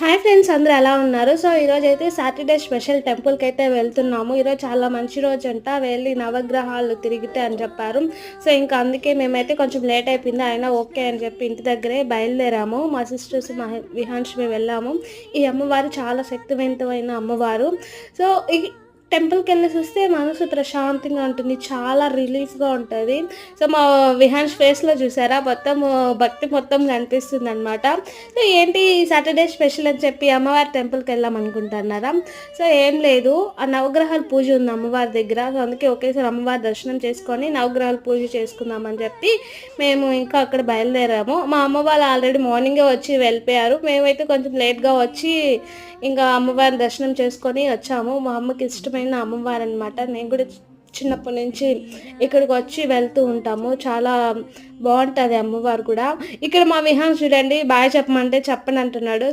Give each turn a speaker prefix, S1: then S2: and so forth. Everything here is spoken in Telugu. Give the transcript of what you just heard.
S1: హాయ్ ఫ్రెండ్స్, అందరూ ఎలా ఉన్నారు? సో ఈరోజైతే సాటర్డే స్పెషల్ టెంపుల్కి అయితే వెళ్తున్నాము. ఈరోజు చాలా మంచి రోజు అంట, వెళ్ళి నవగ్రహాలు తిరిగితే అని చెప్పారు. సో ఇంకా అందుకే మేమైతే కొంచెం లేట్ అయిపోయింది, అయినా ఓకే అని చెప్పి ఇంటి దగ్గరే బయలుదేరాము. మా సిస్టర్స్ విహాన్స్ మేము వెళ్ళాము. ఈ అమ్మవారు చాలా శక్తివంతమైన అమ్మవారు. సో ఈ టెంపుల్కి వెళ్ళేసి వస్తే మనసు ప్రశాంతంగా ఉంటుంది, చాలా రిలీఫ్గా ఉంటుంది. సో మా విహాన్స్ ఫేస్లో చూసారా, మొత్తం భక్తి మొత్తం కనిపిస్తుంది అనమాట. సో ఏంటి సాటర్డే స్పెషల్ అని చెప్పి అమ్మవారి టెంపుల్కి వెళ్ళాం అనుకుంటున్నారా? సో ఏం లేదు, ఆ నవగ్రహాల పూజ ఉంది అమ్మవారి దగ్గర. సో అందుకే ఒకేసారి అమ్మవారి దర్శనం చేసుకొని నవగ్రహాల పూజ చేసుకుందామని చెప్పి మేము ఇంకా అక్కడ బయలుదేరాము. మా అమ్మ వాళ్ళు ఆల్రెడీ మార్నింగే వచ్చి వెళ్ళిపోయారు. మేమైతే కొంచెం లేట్గా వచ్చి ఇంకా అమ్మవారి దర్శనం చేసుకొని వచ్చాము. మా అమ్మకి ఇష్టమైన అమ్మవారు అనమాట. నేను కూడా చిన్నప్పటి నుంచి ఇక్కడికి వచ్చి వెళ్తూ ఉంటాము. చాలా బాగుంటుంది అమ్మవారు కూడా. ఇక్కడ మా విహాన్ చూడండి, బాయ్ చెప్పమంటే చెప్పని అంటున్నాడు.